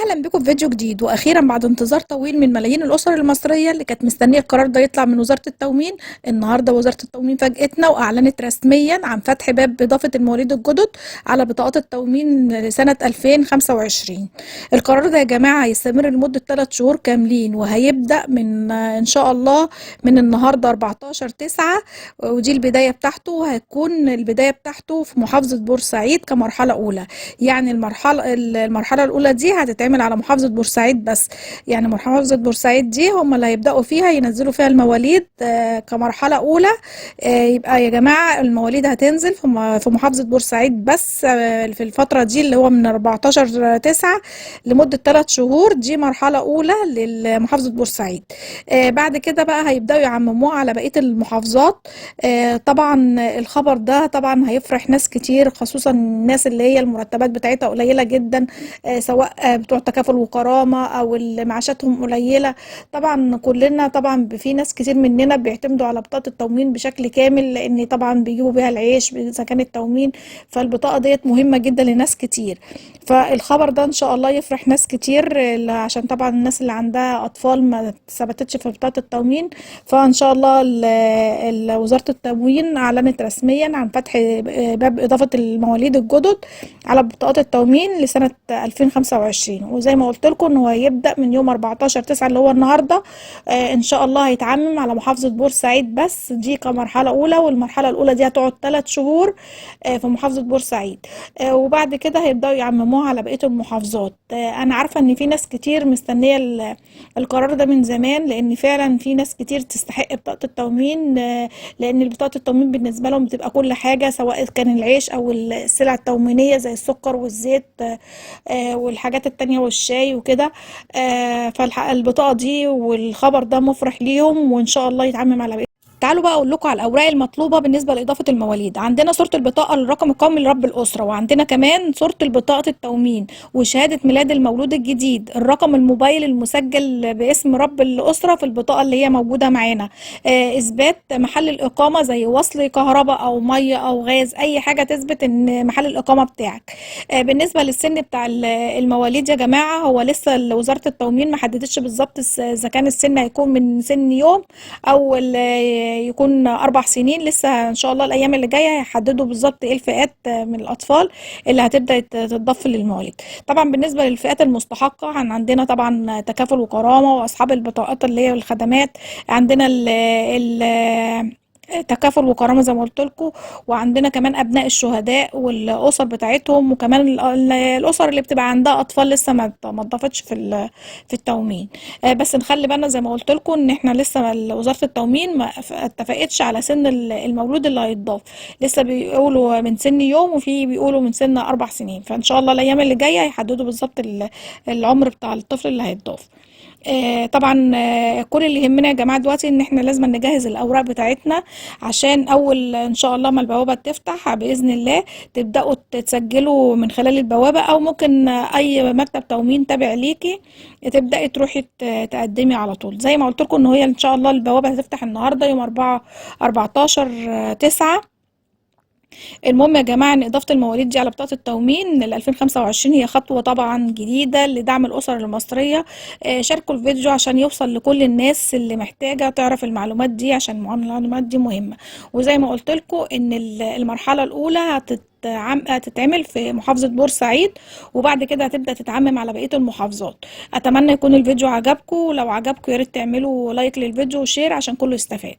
اهلا بكم في فيديو جديد. واخيرا بعد انتظار طويل من ملايين الاسر المصريه اللي كانت مستنيه القرار ده يطلع من وزاره التموين، النهارده وزاره التموين فاجئتنا واعلنت رسميا عن فتح باب اضافه المواليد الجدد على بطاقات التموين لسنه 2025. القرار ده يا جماعه هيستمر لمده 3 شهور كاملين، وهيبدا من ان شاء الله من النهارده 14/9، ودي البدايه بتاعته. وهتكون البدايه بتاعته في محافظه بورسعيد كمرحله اولى. يعني المرحله الاولى دي هتتعمل على محافظه بورسعيد بس. يعني محافظه بورسعيد دي هم اللي هيبداوا فيها ينزلوا فيها المواليد كمرحله اولى. يبقى يا جماعه المواليد هتنزل في محافظه بورسعيد بس في الفتره دي اللي هو من 14/9 لمده 3 شهور. دي مرحله اولى لمحافظه بورسعيد. بعد كده بقى هيبداوا يعمموها على بقيه المحافظات. طبعا الخبر ده طبعا هيفرح ناس كتير، خصوصا الناس اللي هي المرتبات بتاعتها قليله جدا، سواء بتوع تكافل وكرامه او اللي معاشاتهم قليله. طبعا كلنا طبعا في ناس كتير مننا بيعتمدوا على بطاقه التموين بشكل كامل، لان طبعا بيجيبوا بيها العيش اذا كان التموين. فالبطاقه ديت مهمه جدا لناس كتير. فالخبر ده ان شاء الله يفرح ناس كتير، عشان طبعا الناس اللي عندها اطفال ما ثبتتش في بطاقه التموين. فان شاء الله وزاره التموين اعلنت رسميا عن فتح باب اضافه المواليد الجدد على بطاقات التموين لسنه 2025. وزي ما قلت لكم ان هو هيبدا من يوم 14/9 اللي هو النهارده. ان شاء الله هيتعمم على محافظه بورسعيد بس، دي كمرحله اولى. والمرحله الاولى دي هتقعد 3 شهور في محافظه بورسعيد. وبعد كده هيبداوا يعمموها على بقيه المحافظات. انا عارفه ان في ناس كتير مستنيه القرار ده من زمان، لان فعلا في ناس كتير تستحق بطاقه التموين، لان بطاقه التموين بالنسبه لهم بتبقى كل حاجه، سواء كان العيش او السلع التموينيه زي السكر والزيت والحاجات التانية والشاي وكده. فالبطاقة دي والخبر ده مفرح ليهم، وإن شاء الله يتعمم على بقية. تعالوا بقى اقول لكم على الاوراق المطلوبه بالنسبه لاضافه المواليد. عندنا صوره البطاقه للرقم القومي لرب الاسره، وعندنا كمان صوره البطاقه التموين، وشهاده ميلاد المولود الجديد، الرقم الموبايل المسجل باسم رب الاسره في البطاقه اللي هي موجوده معانا، اثبات محل الاقامه زي وصل كهرباء او ميه او غاز، اي حاجه تثبت ان محل الاقامه بتاعك. بالنسبه للسن بتاع المواليد يا جماعه، هو لسه وزاره التموين ما حددتش بالظبط اذا كان السن هيكون من سن يوم او يكون 4 سنين. لسه ان شاء الله الايام اللي جايه هيحددوا بالظبط ايه الفئات من الاطفال اللي هتبدا تتضاف للمواليد. طبعا بالنسبه للفئات المستحقه عندنا طبعا تكافل وكرامه واصحاب البطاقات اللي هي الخدمات. عندنا تكافل وكرامه زي ما قلت لكم، وعندنا كمان ابناء الشهداء والاسر بتاعتهم، وكمان الاسر اللي بتبقى عندها اطفال لسه ما اتضافتش في التموين. بس نخلي بالنا زي ما قلت لكم ان احنا لسه وزاره التموين ما اتفقتش على سن المولود اللي هيتضاف. لسه بيقولوا من سن يوم، وفي بيقولوا من سن 4 سنين. فان شاء الله الايام اللي جايه هيحددوا بالظبط العمر بتاع الطفل اللي هيتضاف. طبعا كل اللي يهمنا يا جماعه دلوقتي ان احنا لازم نجهز الاوراق بتاعتنا، عشان اول ان شاء الله ما البوابه تفتح باذن الله تبداوا تسجلوا من خلال البوابه، او ممكن اي مكتب تموين تابع ليكي تبداي تروحي تقدمي على طول. زي ما قلت لكم ان هي ان شاء الله البوابه هتفتح النهارده يوم 14/9. المهم يا جماعة ان اضافة المواليد دي على بطاقة التموين ل 2025 هي خطوة طبعا جديدة لدعم الاسر المصرية. شاركوا الفيديو عشان يوصل لكل الناس اللي محتاجة تعرف المعلومات دي، عشان المعلومات دي مهمة. وزي ما قلت لكم ان المرحلة الاولى هتتعمل في محافظة بورسعيد، وبعد كده هتبدأ تتعمم على بقية المحافظات. اتمنى يكون الفيديو عجبكم، ولو عجبكم ياريت تعملوا لايك للفيديو وشير عشان كله يستفاد.